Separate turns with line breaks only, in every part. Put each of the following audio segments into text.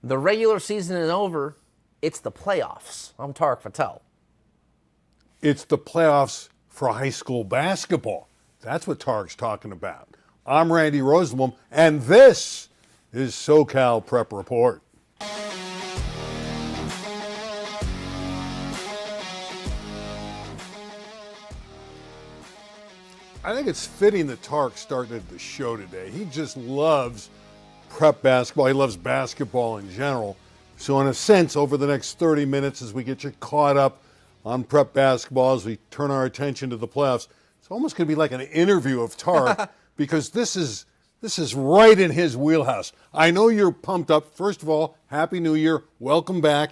The regular season is over. It's the playoffs. I'm Tarek Patel.
It's the playoffs for high school basketball. That's what Tarek's talking about. I'm Randy Rosenblum, and this is SoCal Prep Report. I think it's fitting that Tarek started the show today. He just loves prep basketball. He loves basketball in general. So in a sense, over the next 30 minutes, as we get you caught up on prep basketball, as we turn our attention to the playoffs, it's almost going to be like an interview of Tarek because this is right in his wheelhouse. I know you're pumped up. First of all, Happy New Year. Welcome back.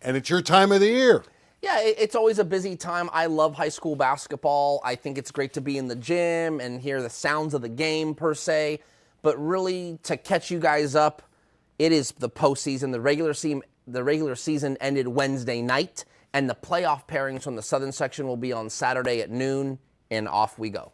And it's your time of the year.
Yeah, it's always a busy time. I love high school basketball. I think it's great to be in the gym and hear the sounds of the game per se. But really, to catch you guys up, it is the postseason. The regular season ended Wednesday night, and the playoff pairings from the Southern section will be on Saturday at noon, and off we go.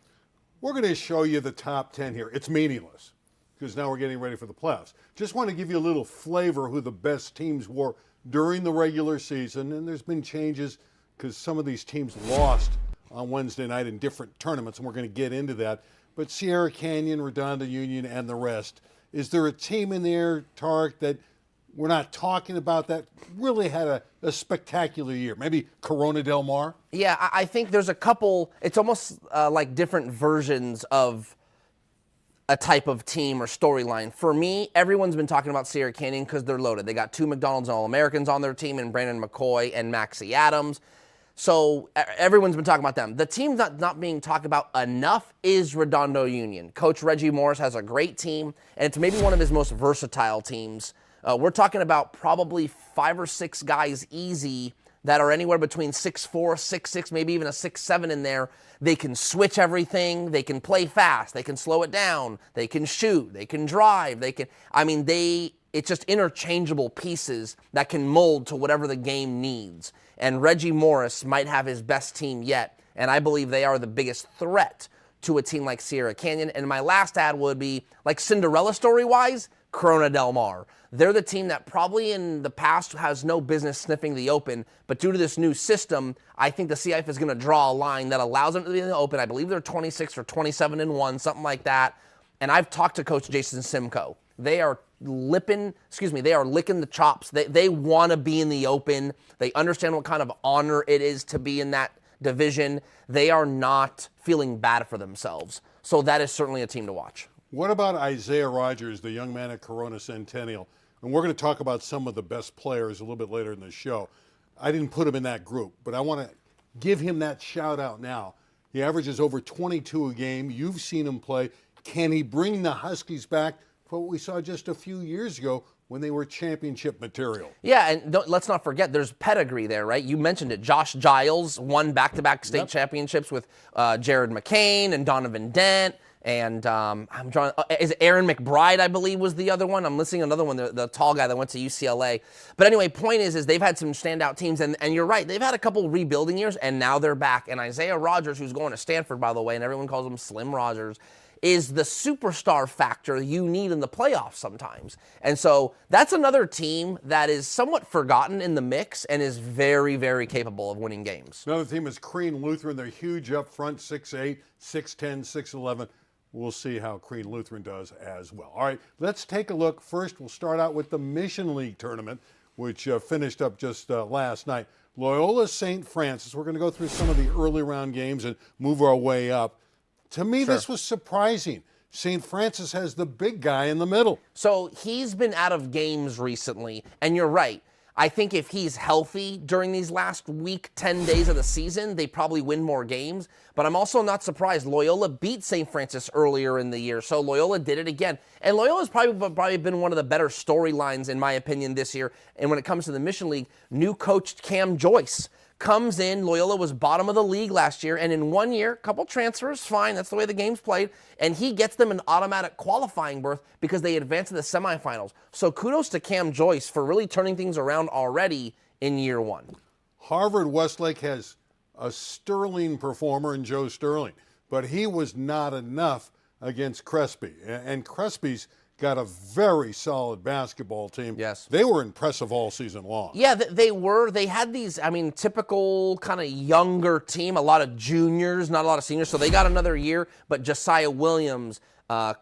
We're going to show you the top 10 here. It's meaningless because now we're getting ready for the playoffs. Just want to give you a little flavor of who the best teams were during the regular season, and there's been changes because some of these teams lost on Wednesday night in different tournaments, and we're going to get into that. But Sierra Canyon, Redondo Union, and the rest. Is there a team in there, Tarek, that we're not talking about that really had a spectacular year? Maybe Corona Del Mar?
Yeah, I think there's a couple. It's almost like different versions of a type of team or storyline. For me, everyone's been talking about Sierra Canyon because they're loaded. They got two McDonald's All-Americans on their team, and Brandon McCoy and Maxie Adams. So everyone's been talking about them. The team that's not being talked about enough is Redondo Union. Coach Reggie Morris has a great team, and it's maybe one of his most versatile teams. We're talking about probably 5 or 6 guys easy that are anywhere between 6'4", 6'6", maybe even a 6'7" in there. They can switch everything. They can play fast. They can slow it down. They can shoot. They can drive. It's just interchangeable pieces that can mold to whatever the game needs. And Reggie Morris might have his best team yet, and I believe they are the biggest threat to a team like Sierra Canyon. And my last ad would be, like Cinderella story-wise, Corona Del Mar. They're the team that probably in the past has no business sniffing the open, but due to this new system, I think the CIF is going to draw a line that allows them to be in the open. I believe they're 26 or 27-1, something like that. And I've talked to Coach Jason Simcoe. They are licking the chops. They want to be in the open. They understand what kind of honor it is to be in that division. They are not feeling bad for themselves. So that is certainly a team to watch.
What about Isaiah Rogers, the young man at Corona Centennial? And we're going to talk about some of the best players a little bit later in the show. I didn't put him in that group, but I want to give him that shout out now. He averages over 22 a game. You've seen him play. Can he bring the Huskies back to what we saw just a few years ago when they were championship material?
Yeah, and let's not forget there's pedigree there, right? You mentioned it. Josh Giles won back-to-back state championships with Jared McCain and Donovan Dent. And is it Aaron McBride, I believe, was the other one? I'm missing another one, the tall guy that went to UCLA. But anyway, point is they've had some standout teams, and you're right, they've had a couple rebuilding years, and now they're back. And Isaiah Rogers, who's going to Stanford, by the way, and everyone calls him Slim Rogers, is the superstar factor you need in the playoffs sometimes. And so that's another team that is somewhat forgotten in the mix and is very, very capable of winning games.
Another team is Crean Lutheran. They're huge up front, 6'8", 6'10", 6'11". We'll see how Crean Lutheran does as well. All right, let's take a look. First, we'll start out with the Mission League tournament, which finished up just last night. Loyola St. Francis. We're going to go through some of the early round games and move our way up. To me, This was surprising. St. Francis has the big guy in the middle.
So he's been out of games recently, and you're right. I think if he's healthy during these last week, 10 days of the season, they probably win more games. But I'm also not surprised. Loyola beat St. Francis earlier in the year, so Loyola did it again. And Loyola's probably been one of the better storylines, in my opinion, this year. And when it comes to the Mission League, new coach Cam Joyce comes in. Loyola was bottom of the league last year, and in 1 year, couple transfers, fine, that's the way the game's played, and he gets them an automatic qualifying berth because they advance to the semifinals. So kudos to Cam Joyce for really turning things around already in year one.
Harvard Westlake has a sterling performer in Joe Sterling, but he was not enough against Crespi. And Crespi's got a very solid basketball team.
Yes.
They were impressive all season long.
Yeah, they were. They had these, typical kind of younger team, a lot of juniors, not a lot of seniors. So they got another year, but Josiah Williams,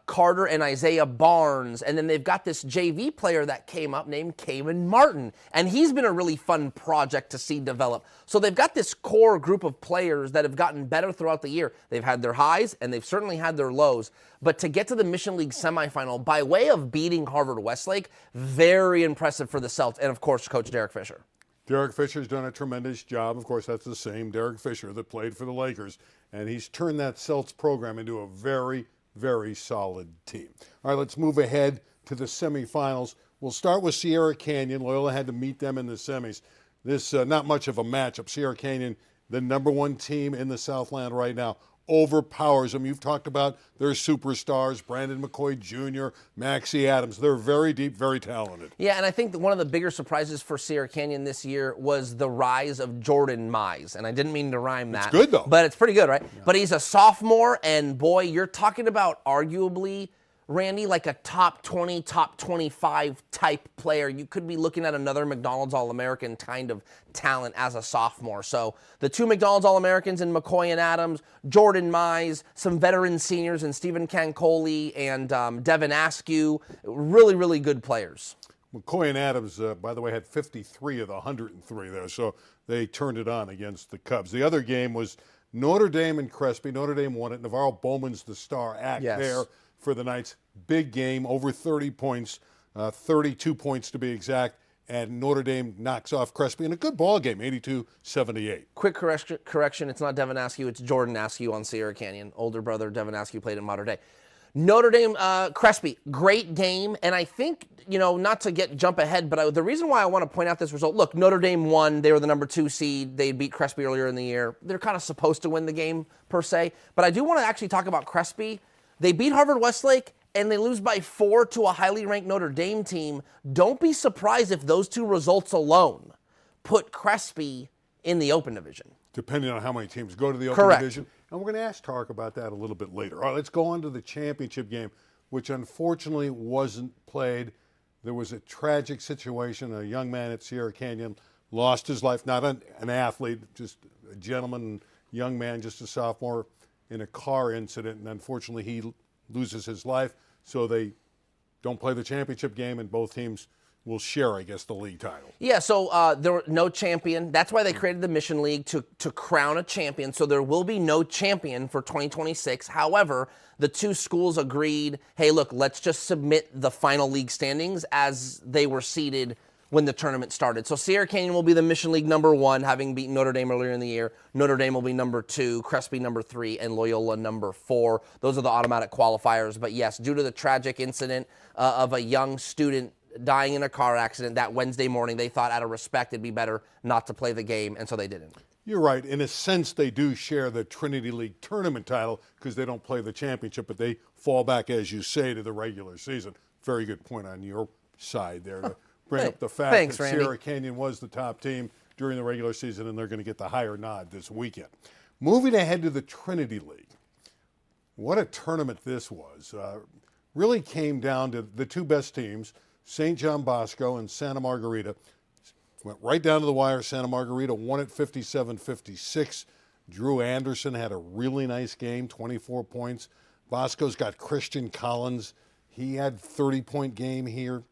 Carter and Isaiah Barnes, and then they've got this JV player that came up named Kaven Martin, and he's been a really fun project to see develop. So they've got this core group of players that have gotten better throughout the year. They've had their highs, and they've certainly had their lows, but to get to the Mission League semifinal by way of beating Harvard Westlake, very impressive for the Celts, and of course, Coach Derek Fisher.
Derek Fisher's done a tremendous job. Of course, that's the same Derek Fisher that played for the Lakers, and he's turned that Celts program into a very, very solid team. All right, let's move ahead to the semifinals. We'll start with Sierra Canyon. Loyola had to meet them in the semis. This not much of a matchup. Sierra Canyon, the #1 team in the Southland right now, overpowers them. You've talked about their superstars, Brandon McCoy Jr., Maxie Adams. They're very deep, very talented.
Yeah, and I think that one of the bigger surprises for Sierra Canyon this year was the rise of Jordan Mize. And I didn't mean to rhyme that.
It's good, though.
But it's pretty good, right? Yeah. But he's a sophomore, and boy, you're talking about arguably, Randy, like a top 20, top 25 type player. You could be looking at another McDonald's All-American kind of talent as a sophomore. So the two McDonald's All-Americans in McCoy and Adams, Jordan Mize, some veteran seniors in Stephen Cancoli and Devin Askew, really, really good players.
McCoy and Adams, by the way, had 53 of the 103 there, so they turned it on against the Cubs. The other game was Notre Dame and Crespi. Notre Dame won it. Navarro Bowman's the star act there for the Knights. Big game, over 30 points, 32 points to be exact, and Notre Dame knocks off Crespi in a good ball game, 82-78.
Quick correction, it's not Devin Askew, it's Jordan Askew on Sierra Canyon. Older brother Devin Askew played in Mater Dei. Notre Dame, Crespi, great game, and I think, not to jump ahead, but the reason why I want to point out this result, look, Notre Dame won, they were the #2 seed, they beat Crespi earlier in the year. They're kind of supposed to win the game, per se, but I do want to actually talk about Crespi. They beat Harvard Westlake, and they lose by 4 to a highly ranked Notre Dame team. Don't be surprised if those two results alone put Crespi in the Open Division.
Depending on how many teams go to the Open Division. And we're going to ask Tark about that a little bit later. All right, let's go on to the championship game, which unfortunately wasn't played. There was a tragic situation. A young man at Sierra Canyon lost his life, not an athlete, just a gentleman, young man, just a sophomore, in a car incident, and unfortunately he loses his life, so they don't play the championship game, and both teams will share, I guess, the league title.
Yeah, so there were no champion. That's why they created the Mission League, to crown a champion, so there will be no champion for 2026. However, the two schools agreed, hey, look, let's just submit the final league standings as they were seeded when the tournament started. So Sierra Canyon will be the Mission League #1, having beaten Notre Dame earlier in the year. Notre Dame will be #2, Crespi #3, and Loyola #4. Those are the automatic qualifiers. But yes, due to the tragic incident of a young student dying in a car accident that Wednesday morning, they thought out of respect it'd be better not to play the game, and so they didn't.
You're right. In a sense, they do share the Trinity League tournament title because they don't play the championship, but they fall back, as you say, to the regular season. Very good point on your side there to bring up the fact that
Randy.
Sierra Canyon was the top team during the regular season, and they're going to get the higher nod this weekend. Moving ahead to the Trinity League, what a tournament this was. Really came down to the two best teams, St. John Bosco and Santa Margarita. Went right down to the wire. Santa Margarita won it 57-56. Drew Anderson had a really nice game, 24 points. Bosco's got Christian Collins. He had 30-point game here.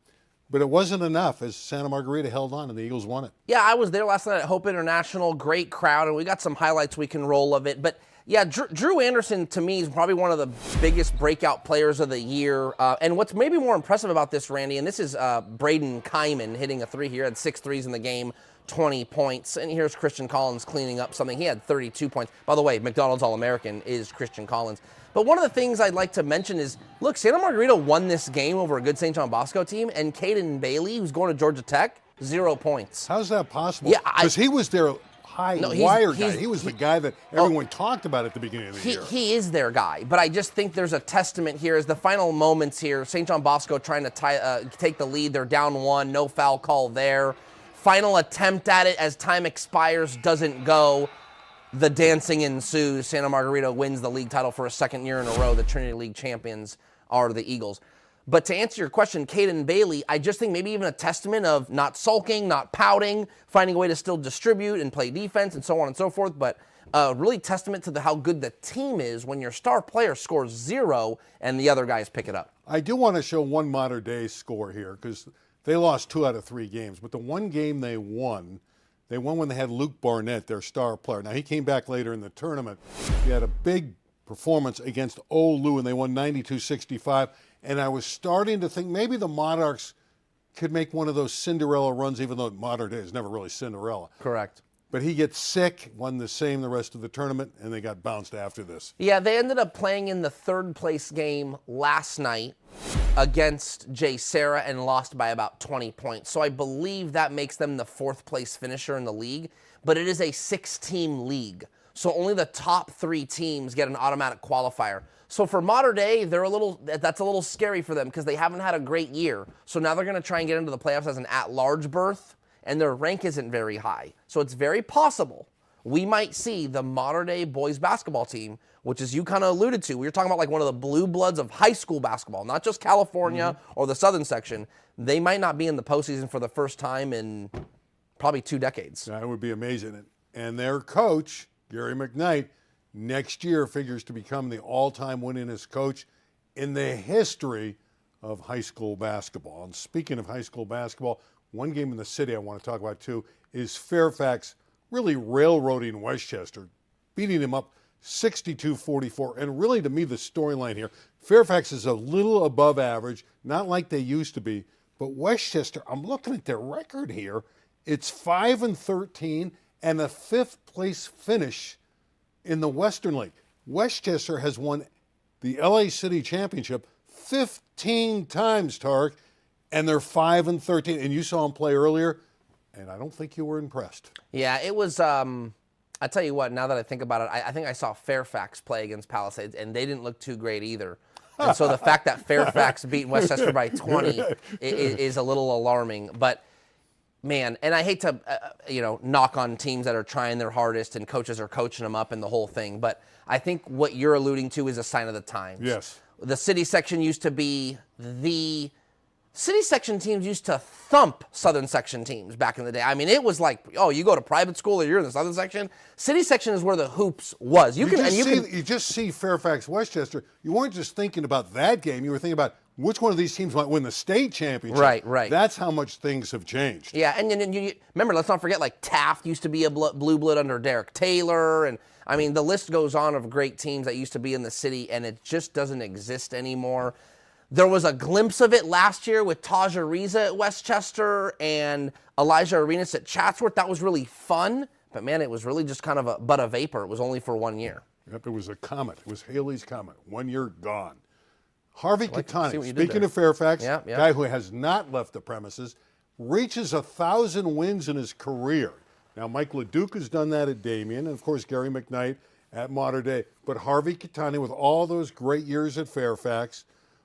But it wasn't enough as Santa Margarita held on and the Eagles won it.
Yeah, I was there last night at Hope International. Great crowd, and we got some highlights we can roll of it. But yeah, Drew Anderson, to me, is probably one of the biggest breakout players of the year. And what's maybe more impressive about this, Randy, and this is Braden Kyman hitting a three here, had 6 threes in the game, 20 points. And here's Christian Collins cleaning up something. He had 32 points. By the way, McDonald's All-American is Christian Collins. But one of the things I'd like to mention is, look, Santa Margarita won this game over a good St. John Bosco team, and Caden Bailey, who's going to Georgia Tech, 0 points.
How's that possible?
Yeah,
because he was their high-wire guy. He was the guy that everyone talked about at the beginning of the year.
He is their guy, but I just think there's a testament here as the final moments here, St. John Bosco trying to take the lead. They're down 1, no foul call there. Final attempt at it as time expires, doesn't go. The dancing ensues. Santa Margarita wins the league title for a second year in a row. The Trinity League champions are the Eagles. But to answer your question, Caden Bailey, I just think maybe even a testament of not sulking, not pouting, finding a way to still distribute and play defense and so on and so forth. But really testament to how good the team is when your star player scores 0 and the other guys pick it up.
I do want to show one modern day score here because they lost 2 out of 3 games. But the one game they won when they had Luke Barnett, their star player. Now, he came back later in the tournament. He had a big performance against Olu, and they won 92-65. And I was starting to think maybe the Monarchs could make one of those Cinderella runs, even though modern day is never really Cinderella.
Correct.
But he gets sick, won the rest of the tournament, and they got bounced after this.
Yeah, they ended up playing in the 3rd place game last night against Jay Sarah and lost by about 20 points. So I believe that makes them the 4th place finisher in the league. But it is a 6-team league. So only the top 3 teams get an automatic qualifier. So for modern day, that's a little scary for them because they haven't had a great year. So now they're going to try and get into the playoffs as an at-large berth, and their rank isn't very high. So it's very possible we might see the modern day boys basketball team, which as you kind of alluded to, we were talking about like one of the blue bloods of high school basketball, not just California or the Southern section. They might not be in the postseason for the first time in probably 2 decades.
That would be amazing. And their coach, Gary McKnight, next year figures to become the all-time winningest coach in the history of high school basketball. And speaking of high school basketball, one game in the city I want to talk about too is Fairfax really railroading Westchester, beating him up 62-44. And really, to me, the storyline here, Fairfax is a little above average, not like they used to be. But Westchester, I'm looking at their record here. It's 5-13 and a 5th place finish in the Western League. Westchester has won the LA City Championship 15 times, Tarek, and they're 5-13. And you saw them play earlier, and I don't think you were impressed.
Yeah, it was. I tell you what. Now that I think about it, I think I saw Fairfax play against Palisades, and they didn't look too great either. And so the fact that Fairfax beat Westchester by 20 is a little alarming. But man, and I hate to, knock on teams that are trying their hardest and coaches are coaching them up and the whole thing. But I think what you're alluding to is a sign of the times.
Yes.
The city section used to be city section teams used to thump Southern section teams back in the day. I mean, it was like, oh, you go to private school or you're in the Southern section. City section is where the hoops was. You
just see Fairfax Westchester. You weren't just thinking about that game. You were thinking about which one of these teams might win the state championship.
Right.
That's how much things have changed.
Yeah, and you remember, let's not forget, like Taft used to be a blue blood under Derek Taylor, and I mean, the list goes on of great teams that used to be in the city, and it just doesn't exist anymore. There was a glimpse of it last year with Taj Ariza at Westchester and Elijah Arenas at Chatsworth. That was really fun, but man, it was really just kind of a vapor. It was only for 1 year.
Yep, it was a comet. It was Haley's Comet. 1 year gone. Harvey Catani, speaking
there.
of Fairfax,
Yeah.
guy who has not left the premises, reaches 1,000 wins in his career. Now, Mike LeDuc has done that at Damien, and of course, Gary McKnight at Mater Dei. But Harvey Catani, with all those great years at Fairfax,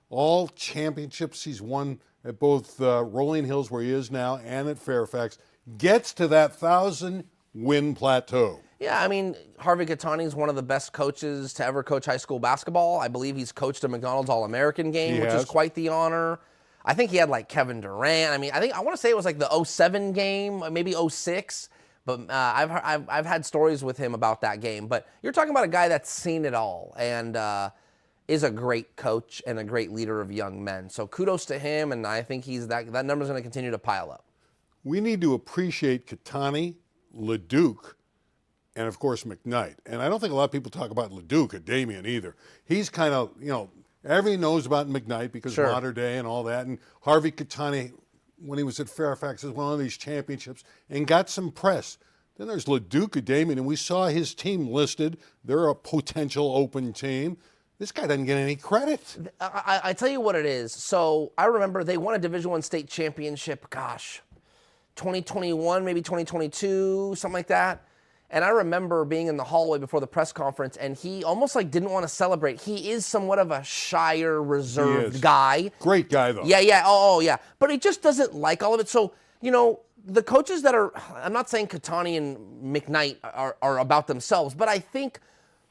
all championships he's won at both Rolling Hills, where he is now, and at Fairfax, gets to that 1,000-win plateau.
Yeah, I mean, Harvey Catani is one of the best coaches to ever coach high school basketball. I believe he's coached a McDonald's All-American game, which is quite the honor. I think he had like Kevin Durant. I mean, I want to say it was like the 07 game, maybe 06. But I've had stories with him about that game. But you're talking about a guy that's seen it all and is a great coach and a great leader of young men. So kudos to him, and I think that number's going to continue to pile up.
We need to appreciate Catani, LeDuc, and of course McKnight. And I don't think a lot of people talk about LeDuc at Damien either. He's kind of, everybody knows about McKnight because of Mater Dei and all that. And Harvey Catani, when he was at Fairfax, has won all these championships and got some press. Then there's LeDuc at Damien, and we saw his team listed. They're a potential open team. This guy doesn't get any credit.
I tell you what it is. So I remember they won a Division I state championship, 2021, maybe 2022, something like that. And I remember being in the hallway before the press conference, and he almost like didn't want to celebrate. He is somewhat of a shyer, reserved guy.
Great guy, though.
Yeah. Oh, yeah. But he just doesn't like all of it. So, the coaches that are, I'm not saying Catani and McKnight are about themselves, but I think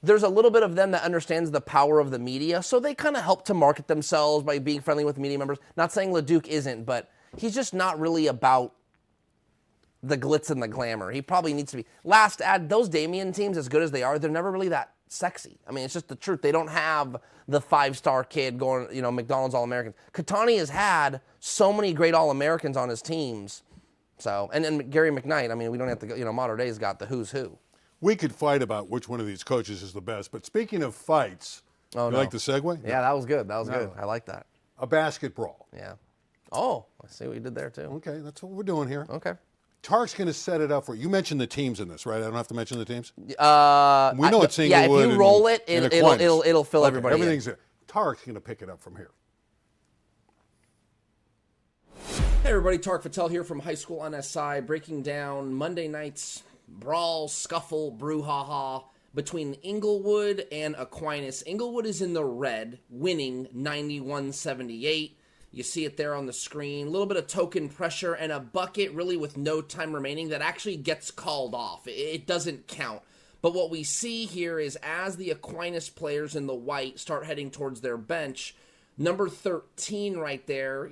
there's a little bit of them that understands the power of the media, so they kind of help to market themselves by being friendly with media members. Not saying LeDuc isn't, but he's just not really about the glitz and the glamour. He probably needs to be. Last ad, those Damian teams, as good as they are, they're never really that sexy. I mean, it's just the truth. They don't have the 5-star kid going, McDonald's All-Americans. Katani has had so many great All-Americans on his teams. So, and then Gary McKnight, I mean, we don't have to go, Mater Dei's got the who's who.
We could fight about which one of these coaches is the best, but speaking of fights, like the segue?
Yeah, that was good. That was good. I like that.
A basketball.
Yeah. Oh, I see what you did there, too.
Okay, that's what we're doing here.
Okay.
Tark's going to set it up for you. You mentioned the teams in this, right? I don't have to mention the teams? We know it's Inglewood.
Yeah, if you roll it'll fill everybody in.
Everything's there. Tark's going to pick it up from here.
Hey everybody, Tark Patel here from High School on SI, breaking down Monday night's brawl, scuffle, brouhaha between Inglewood and Aquinas. Inglewood is in the red, winning 91-78. You see it there on the screen. A little bit of token pressure and a bucket really with no time remaining that actually gets called off. It doesn't count. But what we see here is as the Aquinas players in the white start heading towards their bench, number 13 right there,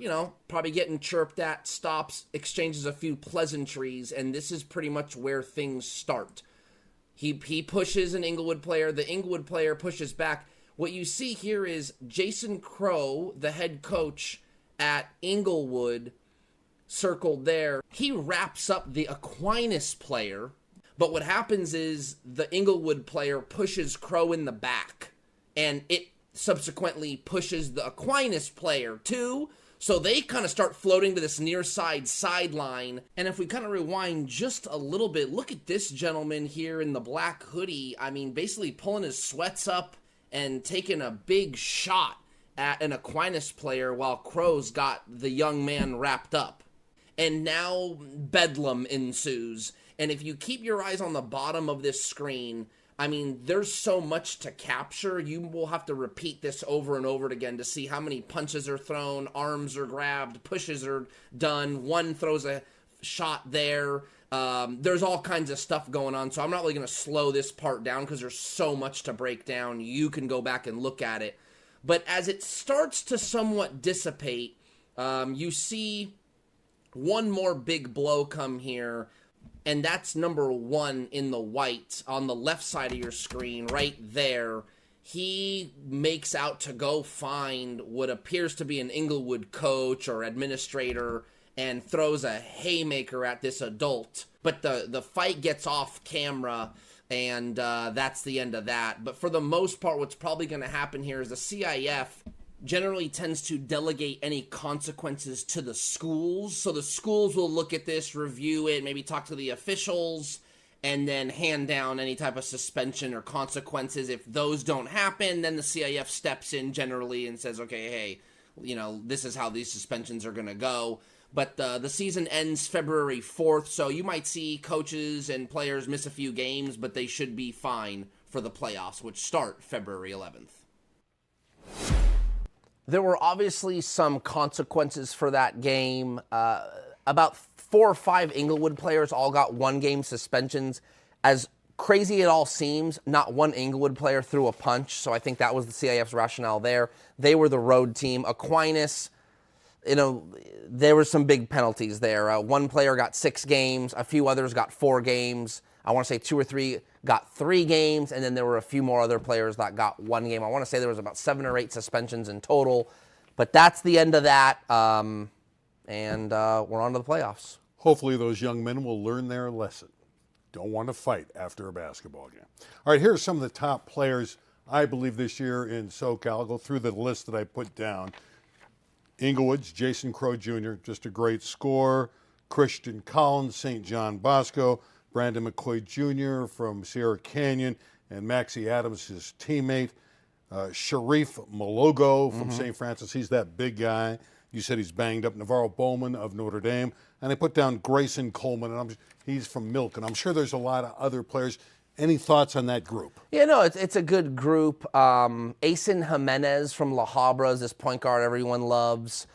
probably getting chirped at, stops, exchanges a few pleasantries, and this is pretty much where things start. He pushes an Inglewood player. The Inglewood player pushes back. What you see here is Jason Crow, the head coach at Inglewood, circled there. He wraps up the Aquinas player, but what happens is the Inglewood player pushes Crow in the back, and it subsequently pushes the Aquinas player too, so they kind of start floating to this near side sideline. And if we kind of rewind just a little bit, look at this gentleman here in the black hoodie. I mean, basically pulling his sweats up and taking a big shot at an Aquinas player while Crow's got the young man wrapped up. And now bedlam ensues. And if you keep your eyes on the bottom of this screen, I mean, there's so much to capture. You will have to repeat this over and over again to see how many punches are thrown, arms are grabbed, pushes are done, one throws a shot there. There's all kinds of stuff going on, so I'm not really going to slow this part down because there's so much to break down. You can go back and look at it. But as it starts to somewhat dissipate, you see one more big blow come here, and that's number 1 in the white on the left side of your screen right there. He makes out to go find what appears to be an Inglewood coach or administrator and throws a haymaker at this adult. But the fight gets off camera, and that's the end of that. But for the most part, what's probably going to happen here is the CIF generally tends to delegate any consequences to the schools. So the schools will look at this, review it, maybe talk to the officials, and then hand down any type of suspension or consequences. If those don't happen, then the CIF steps in generally and says, okay, hey, this is how these suspensions are going to go. But the season ends February 4th, so you might see coaches and players miss a few games, but they should be fine for the playoffs, which start February 11th. There were obviously some consequences for that game. About 4 or 5 Inglewood players all got 1-game suspensions. As crazy it all seems, not one Inglewood player threw a punch, so I think that was the CIF's rationale there. They were the road team. Aquinas, there were some big penalties there. One player got 6 games. A few others got 4 games. I want to say 2 or 3 got 3 games, and then there were a few more other players that got 1 game. I want to say there was about 7 or 8 suspensions in total. But that's the end of that, and we're on to the playoffs.
Hopefully those young men will learn their lesson. Don't want to fight after a basketball game. All right, here are some of the top players, I believe, this year in SoCal. I'll go through the list that I put down. Inglewood's Jason Crow Jr., just a great scorer. Christian Collins, St. John Bosco. Brandon McCoy Jr. from Sierra Canyon, and Maxie Adams, his teammate. Sharif Malogo from St. Francis, he's that big guy. You said he's banged up. Navarro Bowman of Notre Dame. And I put down Grayson Coleman, and he's from Milk, and I'm sure there's a lot of other players. Any thoughts on that group?
Yeah, no, it's a good group. Asen Jimenez from La Habra is this point guard everyone loves.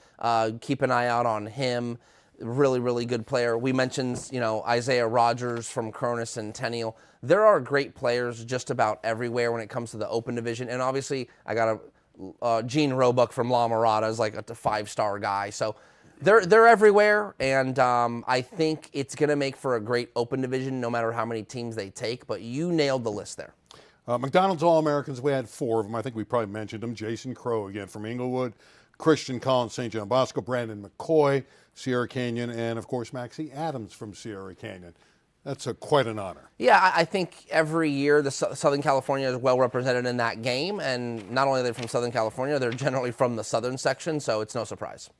Keep an eye out on him. really, really good player. We mentioned, Isaiah Rogers from Corona Centennial. There are great players just about everywhere when it comes to the Open division. And obviously, I got Gene Roebuck from La Mirada is like a 5-star guy. So they're everywhere, and I think it's going to make for a great Open division no matter how many teams they take. But you nailed the list there.
McDonald's All-Americans, we had 4 of them. I think we probably mentioned them. Jason Crow, again, from Inglewood. Christian Collins, St. John Bosco. Brandon McCoy, Sierra Canyon. And, of course, Maxie Adams from Sierra Canyon. That's quite an honor.
Yeah, I think every year the Southern California is well represented in that game. And not only are they from Southern California, they're generally from the southern section, so it's no surprise.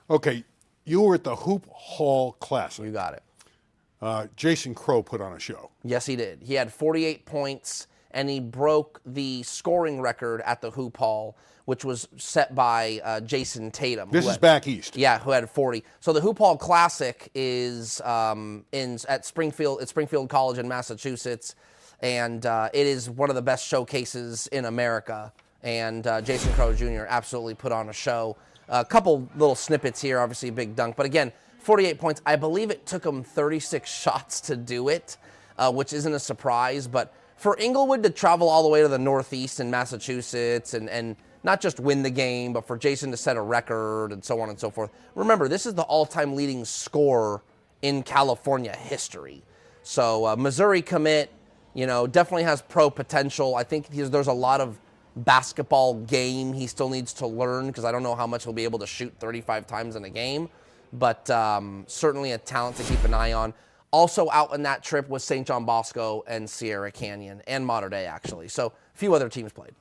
Okay, you were at the Hoop Hall Classic.
You got it.
Jason Crow put on a show.
Yes, he did. He had 48 points, and he broke the scoring record at the Hoop Hall, which was set by Jason Tatum.
This is back east.
Yeah, who had 40. So the Hoop Hall Classic is at Springfield College in Massachusetts, and it is one of the best showcases in America. And Jason Crow Jr. absolutely put on a show. A couple little snippets here, obviously a big dunk. But again, 48 points. I believe it took him 36 shots to do it, which isn't a surprise. But for Inglewood to travel all the way to the Northeast in Massachusetts and not just win the game, but for Jason to set a record and so on and so forth. Remember, this is the all-time leading scorer in California history. So Missouri commit, definitely has pro potential. I think there's a lot of basketball game he still needs to learn because I don't know how much he'll be able to shoot 35 times in a game, but certainly a talent to keep an eye on. Also out on that trip was St. John Bosco and Sierra Canyon and Mater Dei, actually. So a few other teams played.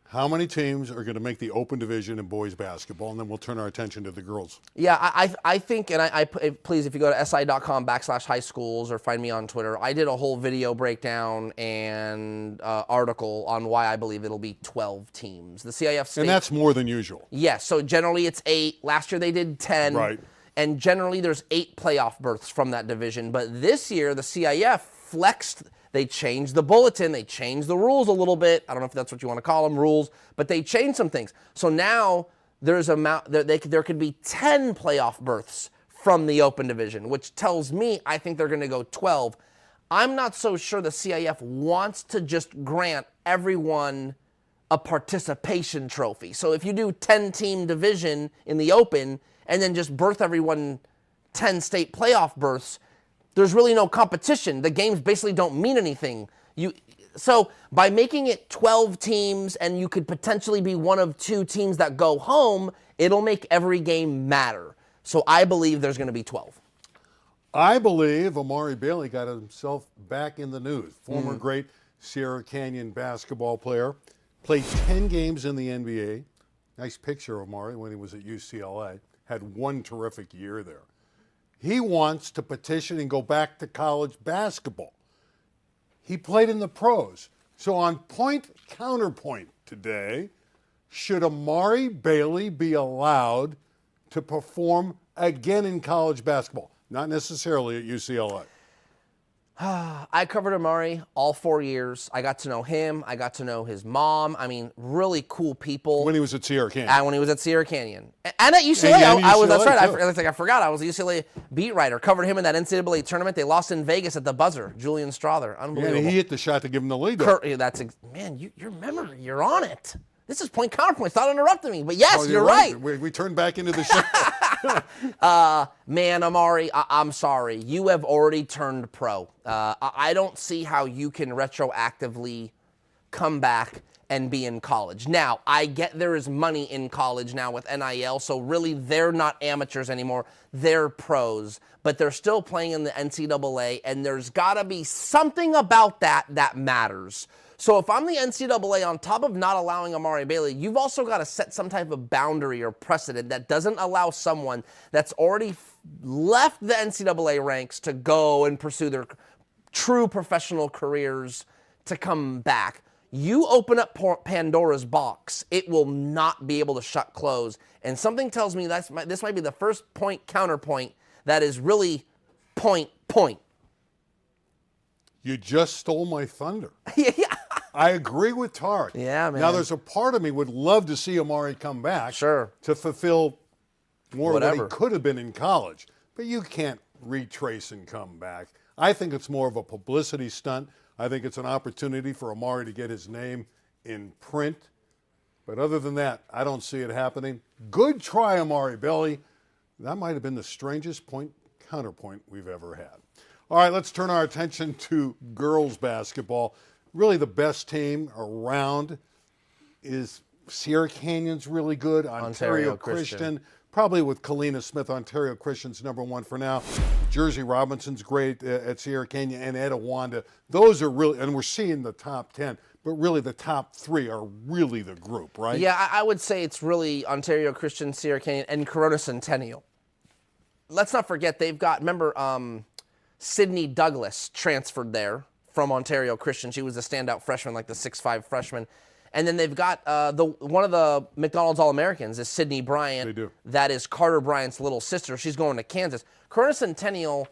How many teams are going to make the Open Division in boys basketball? And then we'll turn our attention to the girls.
Yeah, I think, and I please, if you go to si.com/high schools or find me on Twitter, I did a whole video breakdown and article on why I believe it'll be 12 teams. The CIF state,
and that's more than usual.
Yes, so generally it's 8. Last year they did 10.
Right.
And generally there's 8 playoff berths from that division. But this year the CIF flexed. They changed the bulletin. They changed the rules a little bit. I don't know if that's what you want to call them, rules, but they changed some things. So now there could be 10 playoff berths from the Open division, which tells me I think they're going to go 12. I'm not so sure the CIF wants to just grant everyone a participation trophy. So if you do 10-team division in the Open and then just berth everyone 10 state playoff berths, there's really no competition. The games basically don't mean anything. So by making it 12 teams and you could potentially be one of 2 teams that go home, it'll make every game matter. So I believe there's going to be 12.
I believe Amari Bailey got himself back in the news. Former great Sierra Canyon basketball player. Played 10 games in the NBA. Nice picture of Amari when he was at UCLA. Had one terrific year there. He wants to petition and go back to college basketball. He played in the pros. So on point counterpoint today, should Amari Bailey be allowed to perform again in college basketball? Not necessarily at UCLA.
I covered Amari all 4 years. I got to know him. I got to know his mom. I mean, really cool people.
When he was at Sierra Canyon.
And when he was at Sierra Canyon. And at UCLA.
And
I was,
UCLA
that's right.
too.
I forgot. I was a UCLA beat writer. Covered him in that NCAA tournament. They lost in Vegas at the buzzer. Julian Strother. Unbelievable.
And he hit the shot to give him the lead.
Man, your memory, you're on it. This is point counterpoint. Stop interrupting me. But yes, you're right.
We turned back into the show.
Man, Amari, I'm sorry. You have already turned pro. I don't see how you can retroactively come back and be in college. Now, I get there is money in college now with NIL, so really they're not amateurs anymore. They're pros, but they're still playing in the NCAA, and there's got to be something about that matters. So if I'm the NCAA, on top of not allowing Amari Bailey, you've also got to set some type of boundary or precedent that doesn't allow someone that's already left the NCAA ranks to go and pursue their true professional careers to come back. You open up Pandora's box, it will not be able to shut close. And something tells me this might be the first point counterpoint that is really point.
You just stole my thunder.
Yeah.
I agree with Tarek.
Yeah, man.
Now, there's a part of me would love to see Amari come back.
Sure.
To fulfill more of
Whatever.
what he could have been in college. But you can't retrace and come back. I think it's more of a publicity stunt. I think it's an opportunity for Amari to get his name in print. But other than that, I don't see it happening. Good try, Amari Belly. That might have been the strangest counterpoint we've ever had. All right, let's turn our attention to girls basketball. Really the best team around is Sierra Canyon's really good. Ontario Christian. Probably with Kalina Smith, Ontario Christian's number one for now. Jersey Robinson's great at Sierra Canyon, and Etowanda. Those are really, and we're seeing the top 10, but really the top 3 are really the group, right?
Yeah, I would say it's really Ontario Christian, Sierra Canyon, and Corona Centennial. Let's not forget they've got, remember, Sydney Douglas transferred there from Ontario Christian. She was a standout freshman, like the 6'5" freshman. And then they've got one of the McDonald's All-Americans is Sydney Bryant.
They do.
That is Carter Bryant's little sister. She's going to Kansas. Corona Centennial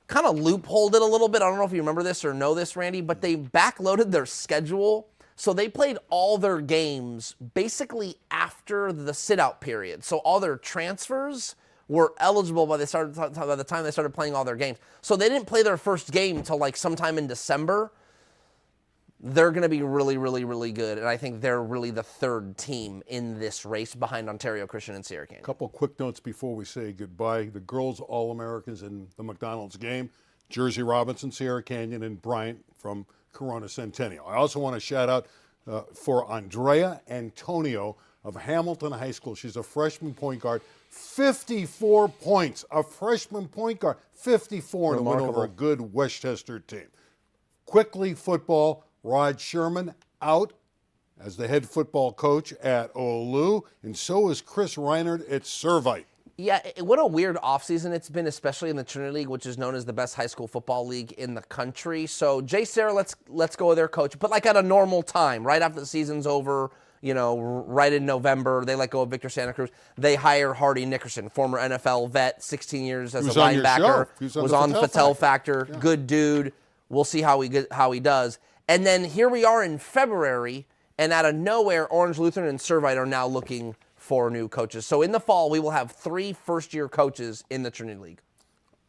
kind of loopholed it a little bit. I don't know if you remember this or know this, Randy, but they backloaded their schedule. So they played all their games basically after the sit-out period. So all their transfers were eligible by the time they started playing all their games. So they didn't play their first game until like sometime in December. They're going to be really, really, really good, and I think they're really the third team in this race behind Ontario Christian and Sierra Canyon.
A couple quick notes before we say goodbye. The girls All-Americans in the McDonald's game, Jersey Robinson, Sierra Canyon, and Bryant from Corona Centennial. I also want to shout out for Andrea Antonio of Hamilton High School. She's a freshman point guard. 54 points, a freshman point guard. 54 to win over a good Westchester team. Quickly, football. Rod Sherman out as the head football coach at Oulu, and so is Chris Reinert at Servite.
Yeah, what a weird offseason it's been, especially in the Trinity League, which is known as the best high school football league in the country. So Jay Sarah, let's go with their coach, but like at a normal time, right after the season's over, right in November, they let go of Victor Santa Cruz. They hire Hardy Nickerson, former NFL vet, 16 years as a linebacker, was on Fattel Factor. Yeah. Good dude. We'll see how he does. And then here we are in February, and out of nowhere, Orange Lutheran and Servite are now looking for new coaches. So in the fall, we will have 3 first-year coaches in the Trinity League.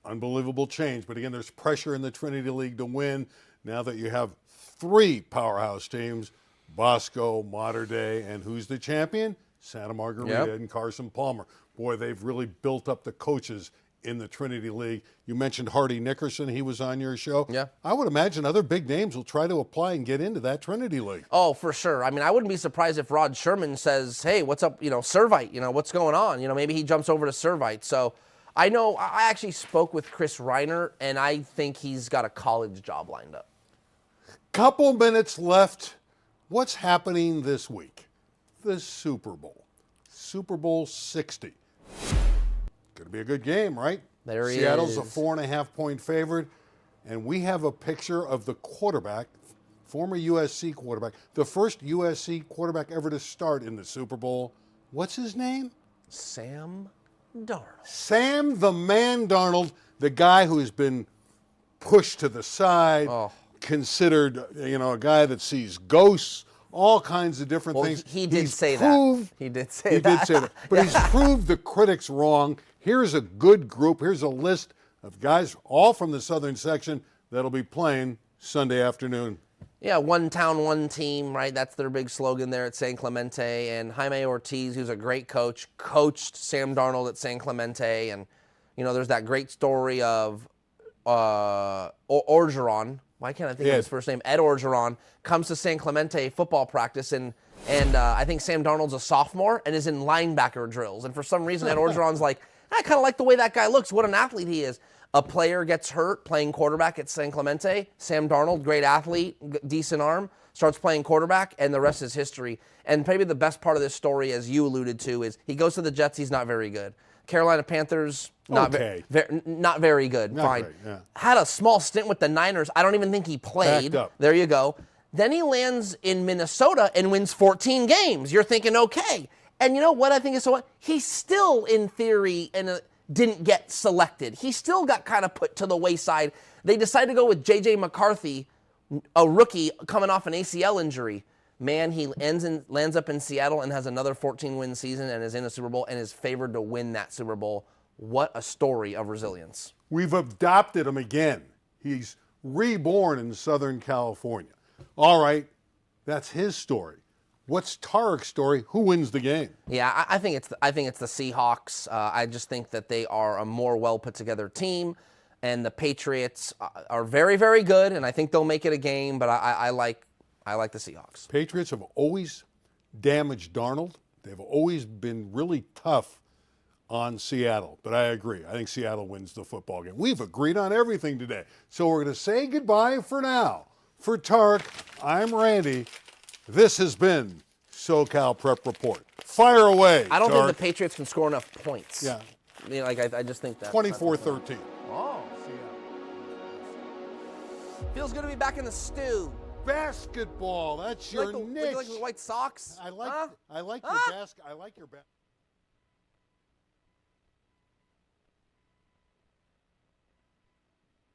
Unbelievable change. But again, there's pressure in the Trinity League to win now that you have 3 powerhouse teams, Bosco, Mater Dei, and who's the champion? Santa Margarita and Carson Palmer. Boy, they've really built up the coaches in the Trinity League. You mentioned Hardy Nickerson. He was on your show.
Yeah.
I would imagine other big names will try to apply and get into that Trinity League.
Oh, for sure. I mean, I wouldn't be surprised if Rod Sherman says, hey, what's up, Servite, what's going on? Maybe he jumps over to Servite. So I know I actually spoke with Chris Reiner, and I think he's got a college job lined up.
Couple minutes left. What's happening this week? The Super Bowl. Super Bowl 60. Going to be a good game, right?
There he
Seattle's
is.
a 4.5-point favorite, and we have a picture of the quarterback, former USC quarterback, the first USC quarterback ever to start in the Super Bowl. What's his name?
Sam Darnold.
Sam the Man Darnold, the guy who's been pushed to the side, considered, a guy that sees ghosts, all kinds of different things.
He did say that. He did say that.
But he's proved the critics wrong. Here's a good group. Here's a list of guys, all from the southern section, that'll be playing Sunday afternoon.
Yeah, one town, one team, right? That's their big slogan there at San Clemente. And Jaime Ortiz, who's a great coach, coached Sam Darnold at San Clemente. And, there's that great story of Orgeron. Why can't I think of his first name? Ed Orgeron comes to San Clemente football practice, and I think Sam Darnold's a sophomore and is in linebacker drills. And for some reason, Ed Orgeron's like, I kind of like the way that guy looks. What an athlete he is. A player gets hurt playing quarterback at San Clemente. Sam Darnold, great athlete, decent arm, starts playing quarterback, and the rest is history. And maybe the best part of this story, as you alluded to, is he goes to the Jets. He's not very good. Carolina Panthers, not very good.
Not
fine.
great, yeah.
Had a small stint with the Niners. I don't even think he played.
Backed up.
There you go. Then he lands in Minnesota and wins 14 games. You're thinking, okay. And you know what I think is so what? He still, in theory, didn't get selected. He still got kind of put to the wayside. They decided to go with J.J. McCarthy, a rookie coming off an ACL injury. man, he lands up in Seattle and has another 14-win season and is in a Super Bowl and is favored to win that Super Bowl. What a story of resilience.
We've adopted him again. He's reborn in Southern California. All right, that's his story. What's Tarek's story? Who wins the game?
Yeah, I think it's the Seahawks. I just think that they are a more well put together team, and the Patriots are very, very good, and I think they'll make it a game. But I like the Seahawks.
Patriots have always damaged Darnold. They've always been really tough on Seattle. But I agree. I think Seattle wins the football game. We've agreed on everything today. So we're going to say goodbye for now. For Tarek, I'm Randy. This has been SoCal Prep Report. Fire away,
I don't
Tarek.
think the Patriots can score enough points.
Yeah.
I mean, I just think that.
24-13.
Oh. Feels good to be back in the stew.
Basketball. That's your niche.
You like the White Sox?
I like
Huh?
your
Huh?
I like your